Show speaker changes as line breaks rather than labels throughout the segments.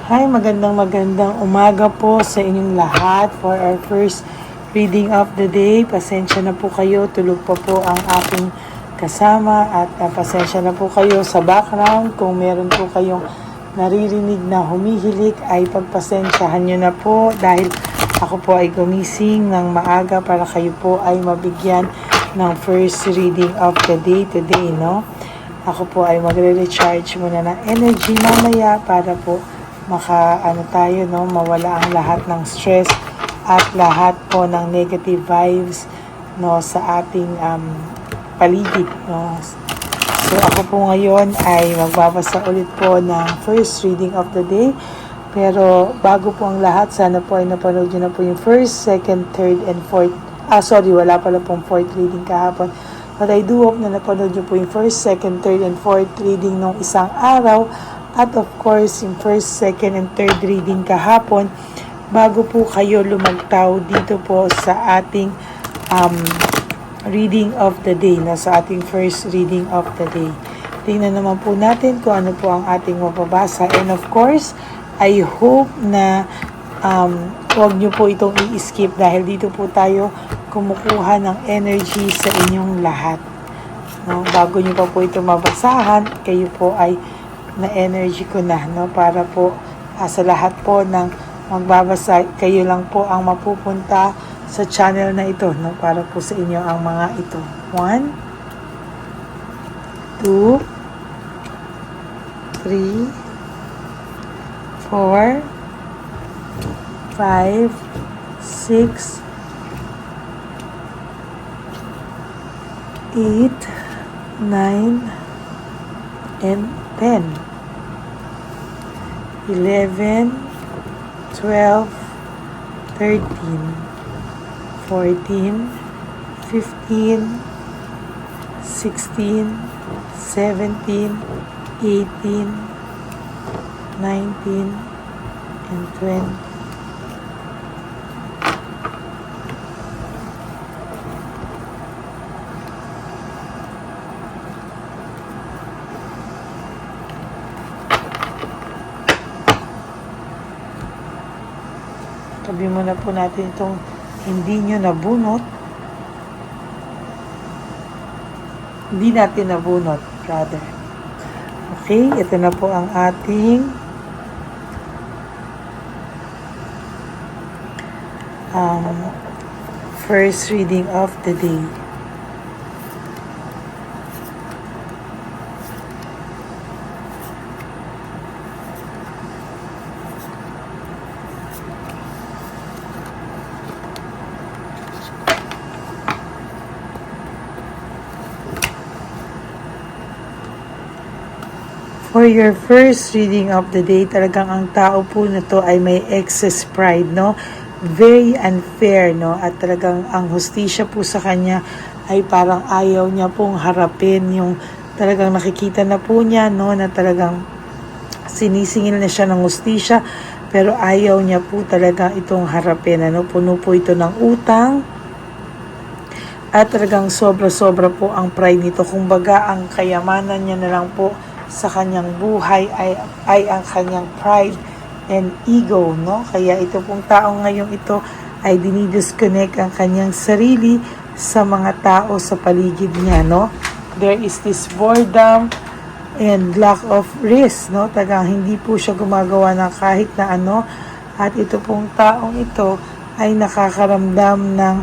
Hi, magandang umaga po sa inyong lahat for our first reading of the day. Pasensya na po kayo, tulog pa po ang aking kasama at pasensya na po kayo sa background. Kung meron po kayong naririnig na humihilik ay pagpasensyahan nyo na po dahil ako po ay gumising ng maaga para kayo po ay mabigyan ng first reading of the day today, no? Ako po ay magre-recharge muna ng energy mamaya para po mawala ang lahat ng stress at lahat po ng negative vibes, no, sa ating paligid, no. So ako po ngayon ay magbabasa ulit po ng first reading of the day. Pero bago po ang lahat, sana po ay napanood nyo na po yung first, second, third, and fourth. Wala pala pong fourth reading kahapon. But I do hope na napanood nyo po yung first, second, third, and fourth reading nung isang araw. At of course, yung first, second, and third reading kahapon, bago po kayo lumagtaw dito po sa ating reading of the day, no? Sa ating first reading of the day. Tingnan naman po natin kung ano po ang ating mababasa. And of course, I hope na huwag nyo po itong i-skip dahil dito po tayo kumukuha ng energy sa inyong lahat. No? Bago nyo pa po ito mabasahan, kayo po ay na-energy ko na, no? Para po sa lahat po ng magbabasa, kayo lang po ang mapupunta sa channel na ito, no? Para po sa inyo ang mga ito. 1, 2, 3, 4, 5, 6, 8, 9, and 10. 11, 12, 13, 14, 15, 16, 17, 18, 19, and 20. Tabi muna po natin itong hindi nyo nabunot. Hindi natin nabunot, rather. Okay, ito na po ang ating first reading of the day. For your first reading of the day, talagang ang tao po na to ay may excess pride, no? Very unfair, no? At talagang ang hustisya po sa kanya ay parang ayaw niya pong harapin yung talagang nakikita na po niya, no? Na talagang sinisingil na siya ng hustisya, pero ayaw niya po talaga itong harapin, ano? Puno po ito ng utang. At talagang sobra-sobra po ang pride nito. Kumbaga, ang kayamanan niya na lang po sa kanyang buhay ay ang kanyang pride and ego, no? Kaya ito pong taong ngayong ito ay dinidisconnect ang kanyang sarili sa mga tao sa paligid niya, no? There is this boredom and lack of risk, no? Tagang hindi po siya gumagawa ng kahit na ano. At ito pong taong ito ay nakakaramdam ng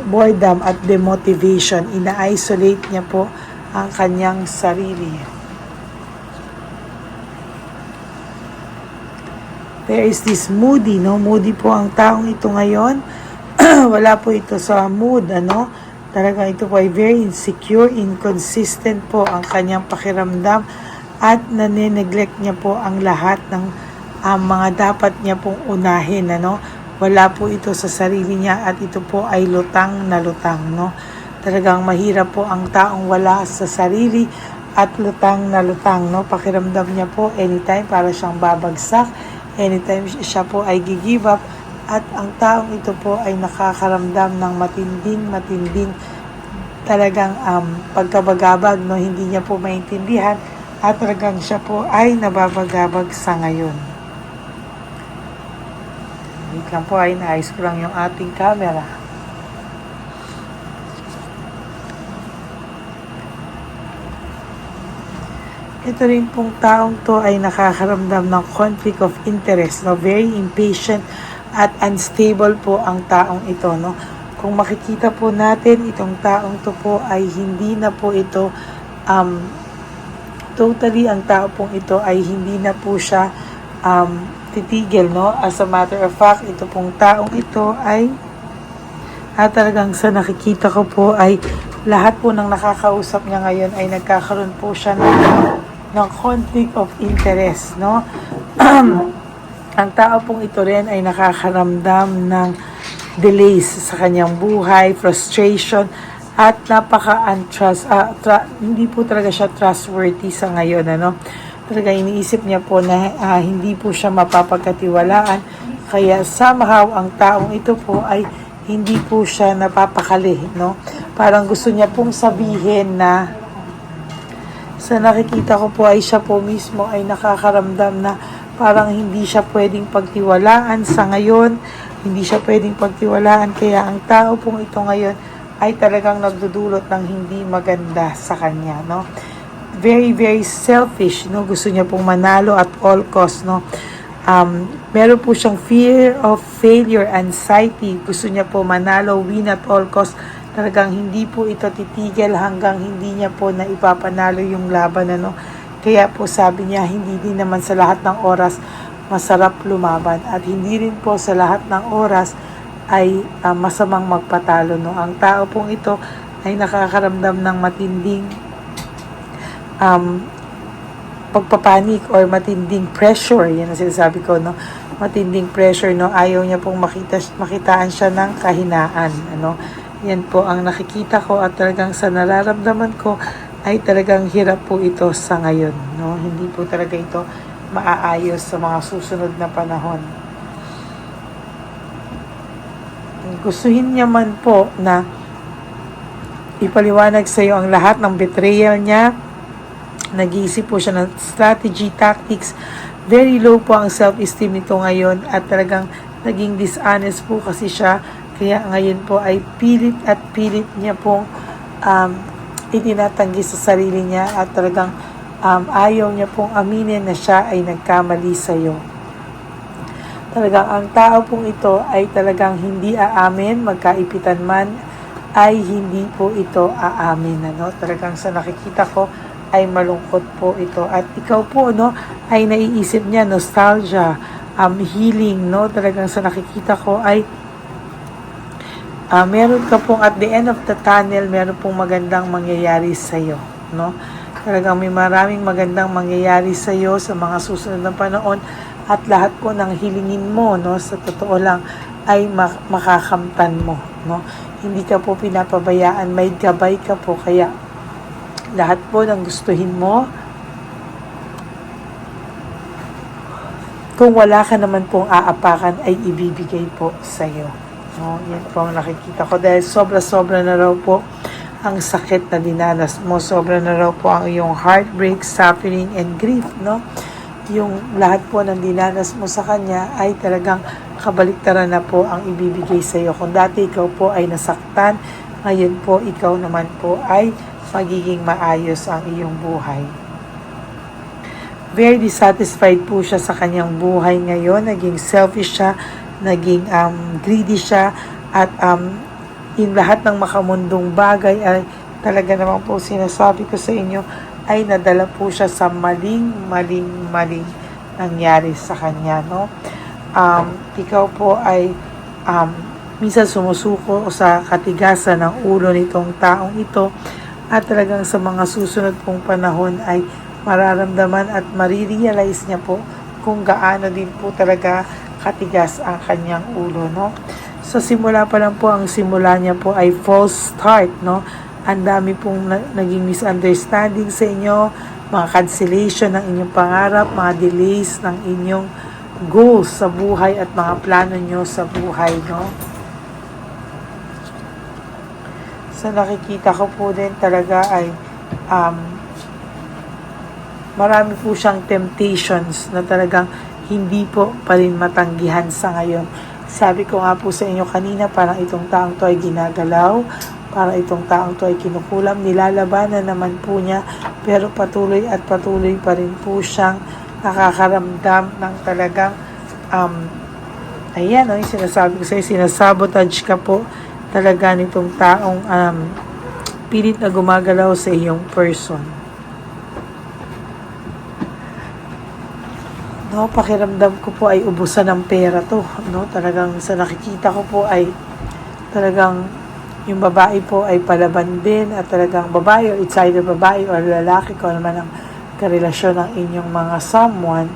boredom at demotivation. Ina-isolate niya po ang kanyang sarili. There is this moody, no? Moody po ang taong ito ngayon. Wala po ito sa mood, ano? Talaga ito po ay very insecure, inconsistent po ang kanyang pakiramdam at nane-neglect niya po ang lahat ng mga dapat niya pong unahin, ano? Wala po ito sa sarili niya at ito po ay lutang na lutang, no? Talagang mahirap po ang taong wala sa sarili at lutang na lutang, no? Pakiramdam niya po anytime para siyang babagsak. Anytime siya po ay gi-give up at ang taong ito po ay nakakaramdam ng matinding talagang pagkabagabag, no? Hindi niya po maintindihan at talagang siya po ay nababagabag sa ngayon. Wait lang po, ay naayos ko lang yung ating camera. Ito rin pong taong to ay nakakaramdam ng conflict of interest, no? Very impatient at unstable po ang taong ito, no? Kung makikita po natin, itong taong to po ay hindi na po ito totally, ang tao pong ito ay hindi na po siya titigil, no? As a matter of fact, ito pong taong ito ay talagang sa nakikita ko po ay lahat po ng nakakausap niya ngayon ay nagkakaroon po siya ng conflict of interest, no? Ang tao pong ito rin ay nakakaramdam ng delays sa kanyang buhay, frustration, at hindi po talaga siya trustworthy sa ngayon, ano? Talaga iniisip niya po na hindi po siya mapapagkatiwalaan, kaya somehow ang taong ito po ay hindi po siya napapakali, no? Parang gusto niya pong sabihin na sa nakikita ko po ay siya po mismo ay nakakaramdam na parang hindi siya pwedeng pagtiwalaan sa ngayon, hindi siya pwedeng pagtiwalaan, kaya ang tao pong ito ngayon ay talagang nagdudulot ng hindi maganda sa kanya, no? Very, very selfish, no? Gusto niya pong manalo at all cost, no? Meron po siyang fear of failure, anxiety. Gusto niya po manalo, win at all cost. Talagang hindi po ito titigil hanggang hindi niya po na ipapanalo yung laban, ano. Kaya po sabi niya, hindi din naman sa lahat ng oras masarap lumaban at hindi rin po sa lahat ng oras ay masamang magpatalo, no. Ang tao pong ito ay nakakaramdam ng matinding pagpapanik or matinding pressure. Yan ang sinasabi ko, no. Matinding pressure, no. Ayaw niya pong makitaan siya ng kahinaan, ano. Yan po ang nakikita ko at talagang sa nararamdaman ko ay talagang hirap po ito sa ngayon, no? Hindi po talaga ito maaayos sa mga susunod na panahon. Gustuhin niya man po na ipaliwanag sa iyo ang lahat ng betrayal niya. Nag-iisip po siya ng strategy, tactics. Very low po ang self-esteem nito ngayon at talagang naging dishonest po kasi siya. Kaya ngayon po ay pilit at pilit niya pong itinatanggi sa sarili niya at talagang ayaw niya pong aminin na siya ay nagkamali sa iyo. Talagang ang tao pong ito ay talagang hindi aamin, magkaipitan man ay hindi po ito aamin, ano? Talagang sa nakikita ko ay malungkot po ito at ikaw po, no, ay naiisip niya nostalgia, healing, no? Talagang sa nakikita ko ay meron ka pong at the end of the tunnel, meron pong magandang mangyayari sa iyo, no? Talagang may maraming magandang mangyayari sa iyo sa mga susunod na panahon at lahat po ng hilingin mo, no, sa totoo lang ay makakamtan mo, no? Hindi ka po pinapabayaan, may gabay ka po, kaya lahat po ng gustuhin mo, kung wala ka naman pong aapakan ay ibibigay po sa iyo. No, yan po ang nakikita ko dahil sobra-sobra na raw po ang sakit na dinanas mo. Sobra na raw po ang iyong heartbreak, suffering, and grief, no? Yung lahat po ng dinanas mo sa kanya ay talagang kabaliktaran na po ang ibibigay sa iyo. Kung dati ikaw po ay nasaktan, ngayon po ikaw naman po ay magiging maayos ang iyong buhay. Very dissatisfied po siya sa kanyang buhay ngayon. Naging selfish siya, naging greedy siya, at in lahat ng makamundong bagay ay talaga naman po sinasabi ko sa inyo ay nadala po siya sa maling nangyari sa kanya, no? Ikaw po ay minsan sumusuko sa katigasan ng ulo nitong taong ito at talagang sa mga susunod pong panahon ay mararamdaman at marirealize niya po kung gaano din po talaga katigas ang kanyang ulo, no? Sa simula pa lang po, ang simula niya po ay false start, no? Ang dami pong naging misunderstanding sa inyo, mga cancellation ng inyong pangarap, mga delays ng inyong goals sa buhay at mga plano nyo sa buhay, no? Sa nakikita ko po din talaga ay marami po siyang temptations na talagang hindi po pa rin matanggihan sa ngayon. Sabi ko nga po sa inyo kanina, parang itong taong to ay ginagalaw, parang itong taong to ay kinukulam, nilalabanan naman po niya, pero patuloy at patuloy pa rin po siyang nakakaramdam ng talagang, ayan, yung sinasabi ko sa'yo, sinasabotage ka po talaga nitong taong pilit na gumagalaw sa iyong person. No, pakiramdam ko po ay ubusan ng pera to, no? Talagang sa nakikita ko po ay talagang yung babae po ay palaban din at talagang babae, or it's either babae or lalaki, kung naman ang karelasyon ng inyong mga someone,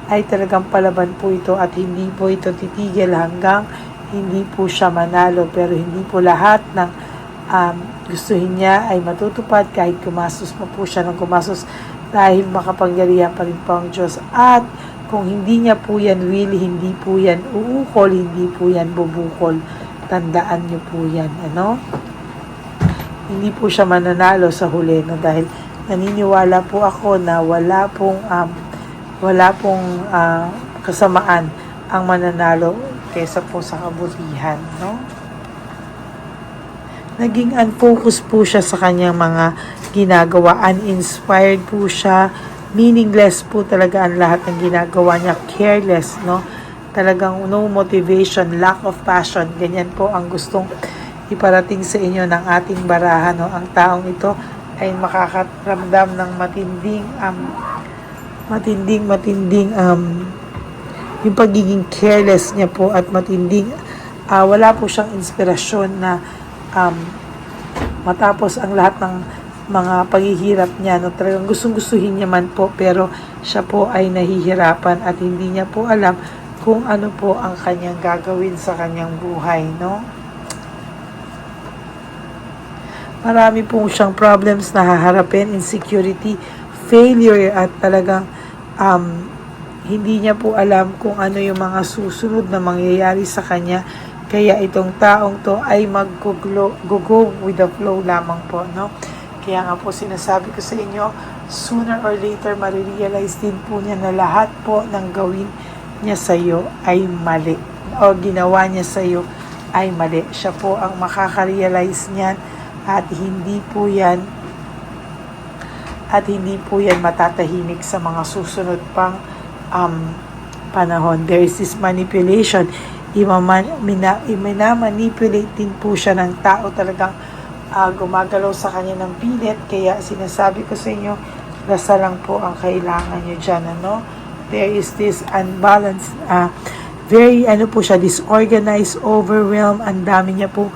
ay talagang palaban po ito at hindi po ito titigil hanggang hindi po siya manalo. Pero hindi po lahat ng gustuhin niya ay matutupad kahit kumasos pa po siya ng kumasos, dahil makapangyarihan pa rin po ang Diyos. At kung hindi niya po yan will, hindi po yan uukol, hindi po yan bubukol. Tandaan niyo po yan, ano? Hindi po siya mananalo sa huli, no? Dahil naniniwala po ako na wala pong kasamaan ang mananalo kesa po sa kabutihan, no? Naging unfocused po siya sa kanyang mga ginagawa, uninspired po siya, meaningless po talaga ang lahat ng ginagawa niya, careless, no? Talagang no motivation, lack of passion, ganyan po ang gustong iparating sa inyo ng ating barahan, no? Ang taong ito ay makakaramdam ng matinding yung pagiging careless niya po at matinding wala po siyang inspirasyon na matapos ang lahat ng mga paghihirap niya, no? Talagang gustong-gustuhin niya man po, pero siya po ay nahihirapan at hindi niya po alam kung ano po ang kanyang gagawin sa kanyang buhay, no? Marami po siyang problems na haharapin, insecurity, failure, at talagang hindi niya po alam kung ano yung mga susunod na mangyayari sa kanya. Kaya itong taong to ay mag-go with the flow lamang po, no? Kaya nga po sinasabi ko sa inyo, sooner or later marirealize din po niya na lahat po ng gawin niya sa iyo ay mali, o ginawa niya sa iyo ay mali. Siya po ang makaka-realize niyan at hindi po yan matatahimik sa mga susunod pang panahon. There is this manipulation. Minamanipulate din po siya ng tao, talagang gumagalaw sa kanya ng pilit. Kaya sinasabi ko sa inyo, dasalan po ang kailangan nyo dyan, ano? There is this unbalanced, very po siya, disorganized, overwhelmed, ang dami niya po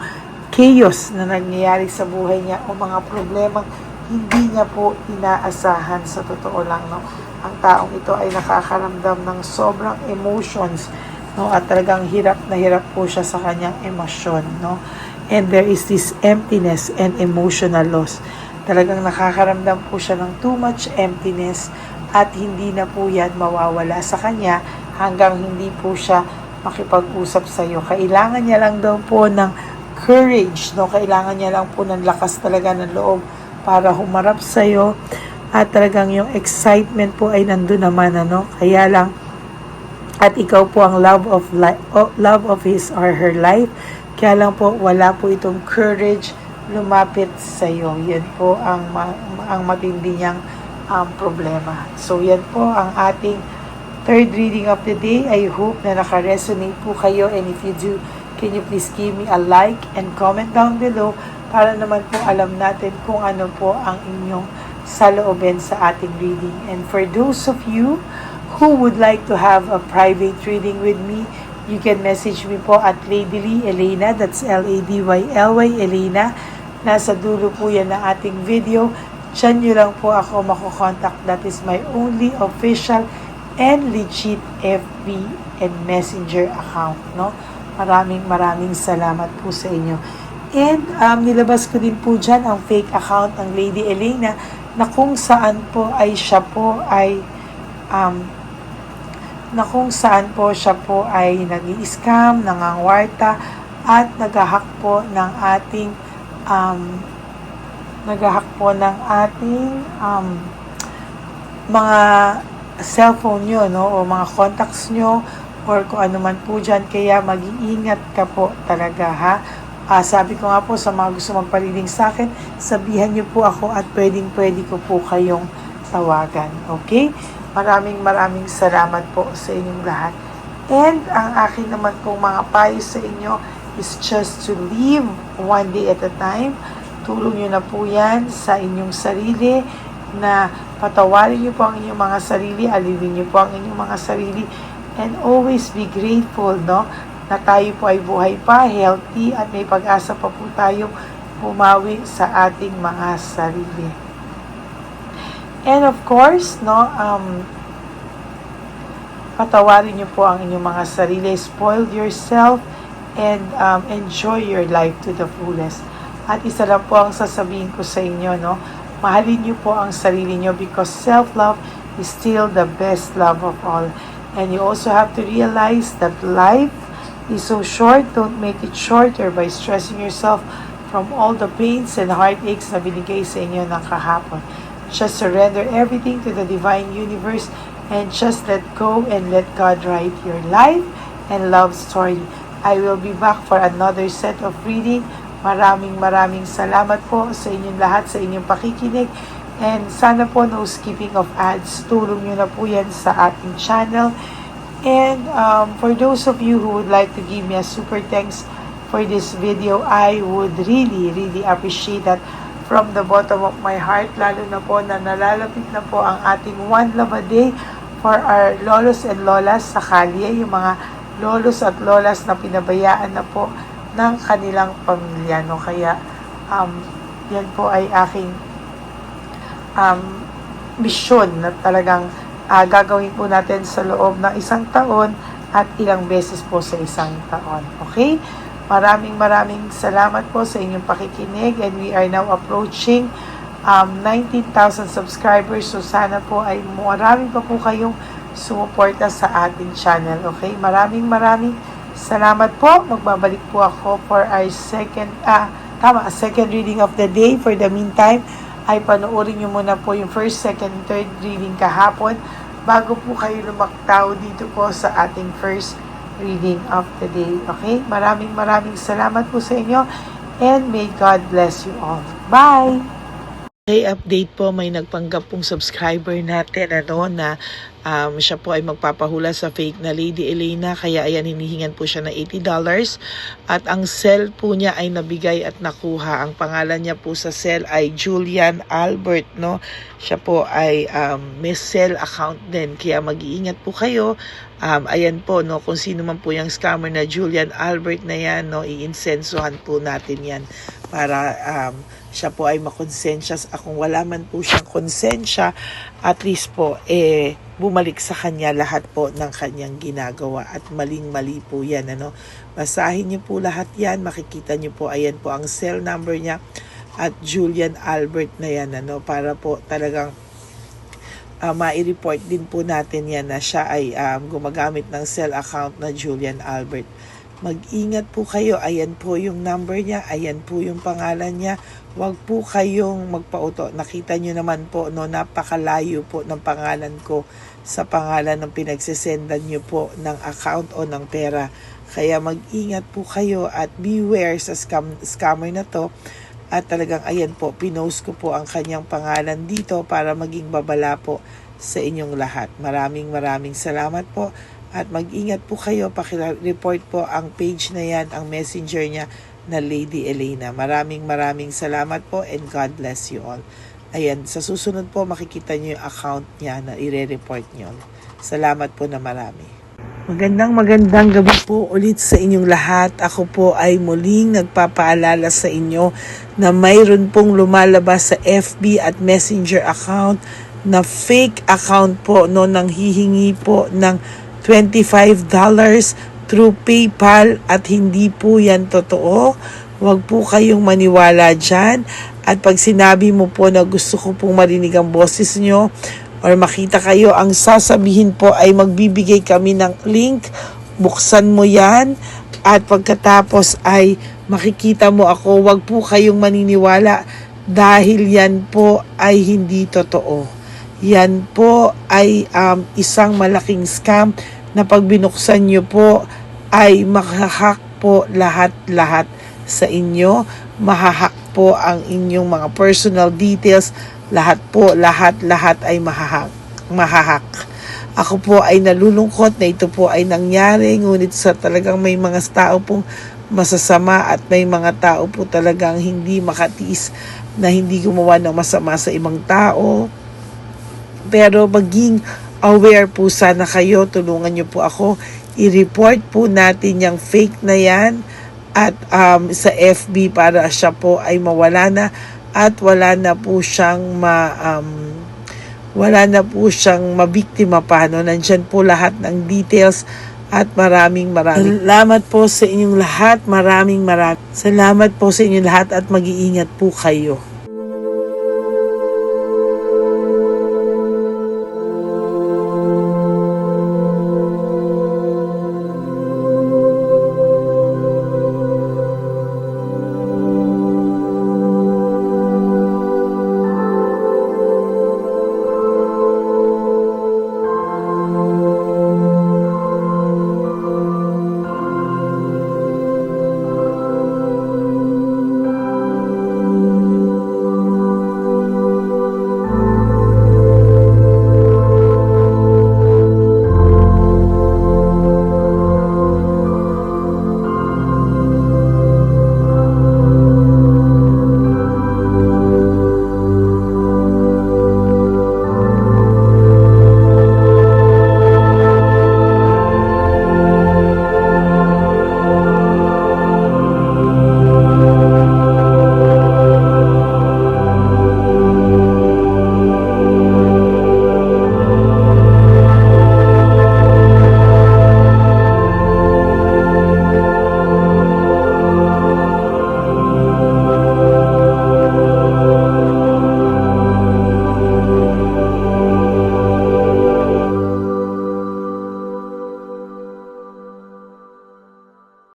chaos na nangyayari sa buhay niya o mga problema hindi niya po inaasahan. Sa totoo lang, no? Ang taong ito ay nakakaramdam ng sobrang emotions, no? At talagang hirap na hirap po siya sa kanyang emosyon, no? And there is this emptiness and emotional loss. Talagang nakakaramdam po siya ng too much emptiness at hindi na po yan mawawala sa kanya hanggang hindi po siya makipag-usap sa iyo. Kailangan niya lang daw po ng courage, no? Kailangan niya lang po ng lakas talaga ng loob para humarap sa iyo, at talagang yung excitement po ay nandun naman, ano? Kaya lang, at ikaw po ang love of his or her life. Kaya lang po, wala po itong courage lumapit sa iyo. Yan po ang matindi niyang problema. So, yan po ang ating third reading of the day. I hope na naka-resonate po kayo, and if you do, can you please give me a like and comment down below para naman po alam natin kung ano po ang inyong saloobin sa ating reading. And for those of you who would like to have a private reading with me, you can message me po at Ladyly Elena, that's Ladyly Elena. Nasa dulo po yan na ating video. Diyan nyo lang po ako makokontak. That is my only official and legit FB and Messenger account, no? Maraming salamat po sa inyo. And nilabas ko din po dyan ang fake account ng Lady Elena, na kung saan po siya po ay nag-i-scam, nangangwarta, at nag-hack po ng ating mga cellphone nyo, no? O mga contacts nyo, or kung ano man po dyan. Kaya mag-iingat ka po talaga, ha. Sabi ko nga po sa mga gusto magpariling sa akin, sabihan niyo po ako at pwedeng-pwede ko po kayong tawagan. Okay? Maraming salamat po sa inyong lahat. And ang akin naman pong mga payo sa inyo is just to live one day at a time. Tulong nyo na po yan sa inyong sarili, na patawarin nyo po ang inyong mga sarili, alivin nyo po ang inyong mga sarili, and always be grateful, no? Na tayo po ay buhay pa, healthy, at may pag-asa pa po tayong bumawi sa ating mga sarili. And of course, no, patawarin niyo po ang inyong mga sarili, spoil yourself, and enjoy your life to the fullest. At isa lang po ang sasabihin ko sa inyo, no, mahalin niyo po ang sarili niyo, because self-love is still the best love of all. And you also have to realize that life is so short. Don't make it shorter by stressing yourself from all the pains and heartaches na binigay sa inyo ng kahapon. Just surrender everything to the divine universe and just let go and let God write your life and love story. I will be back for another set of reading. Maraming salamat po sa inyong lahat, sa inyong pakikinig. And sana po no skipping of ads. Tulong nyo na po yan sa ating channel. And for those of you who would like to give me a super thanks for this video, I would really appreciate that from the bottom of my heart, lalo na po na nalalapit na po ang ating One Love a Day for our lolos and lolas sa kalye, yung mga lolos at lolas na pinabayaan na po ng kanilang pamilya, no? Kaya yan po ay aking mission na talagang gagawin po natin sa loob ng isang taon at ilang beses po sa isang taon. Okay? Maraming salamat po sa inyong pakikinig, and we are now approaching 19,000 subscribers. So sana po ay marami pa po kayong sumuporta sa ating channel. Okay? Maraming salamat po. Magbabalik po ako for our second reading of the day. For the meantime, ay panoorin nyo muna po yung first, second, third reading kahapon bago po kayo lumaktaw dito po sa ating first reading of the day. Okay? Maraming salamat po sa inyo, and may God bless you all. Bye! Okay, update po, may nagpanggap pong subscriber natin na siya po ay magpapahula sa fake na Lady Elena, kaya ayan, hinihingan po siya na $80 at ang cell po niya ay nabigay at nakuha. Ang pangalan niya po sa cell ay Julian Albert, no? Siya po ay may cell account din, kaya mag-iingat po kayo. Ayan po, no, kung sino man po yung scammer na Julian Albert na yan, no, iinsensuhan po natin yan para siya po ay makonsensya. Kung wala man po siyang konsensya, at least po bumalik sa kanya lahat po ng kanyang ginagawa, at maling-mali po yan, ano. Basahin niyo po lahat yan, makikita niyo po, ayan po ang cell number niya at Julian Albert na yan, ano, para po talagang mai-report din po natin yan na siya ay gumagamit ng cell account na Julian Albert. Mag-ingat po kayo, ayan po yung number niya, ayan po yung pangalan niya. Huwag po kayong magpauto. Nakita nyo naman po, no, napakalayo po ng pangalan ko sa pangalan ng pinagsesendan nyo po ng account o ng pera. Kaya mag-ingat po kayo at beware sa scammer na to. At talagang ayan po, pinost ko po ang kanyang pangalan dito para maging babala po sa inyong lahat. Maraming salamat po. At mag-ingat po kayo, pakireport po ang page na yan, ang messenger niya na Lady Elena. Maraming salamat po, and God bless you all. Ayan, sa susunod po makikita niyo yung account niya na ire-report niyo. Salamat po na marami. Magandang gabi po ulit sa inyong lahat. Ako po ay muling nagpapaalala sa inyo na mayroon pong lumalabas sa FB at Messenger account na fake account po, no, nang hihingi po ng $25 through PayPal, at hindi po yan totoo. Huwag po kayong maniwala dyan. At pag sinabi mo po na gusto ko pong marinig ang boses nyo or makita kayo, ang sasabihin po ay magbibigay kami ng link, buksan mo yan, at pagkatapos ay makikita mo ako. Huwag po kayong maniniwala dahil yan po ay hindi totoo. Yan po ay isang malaking scam na pag binuksan nyo po ay makahak po lahat-lahat sa inyo. Mahahak po ang inyong mga personal details. Lahat po, lahat-lahat ay mahahak. Ako po ay nalulungkot na ito po ay nangyari, ngunit sa talagang may mga tao pong masasama at may mga tao po talagang hindi makatiis na hindi gumawa ng masama sa ibang tao. Pero maging aware po sana kayo, tulungan niyo po ako, i-report po natin yung fake na yan at sa FB para siya po ay mawala na at wala na po siyang mabiktima pa, no? Nandyan po lahat ng details at maraming salamat po sa inyong lahat. Maraming salamat po sa inyong lahat at mag-iingat po kayo.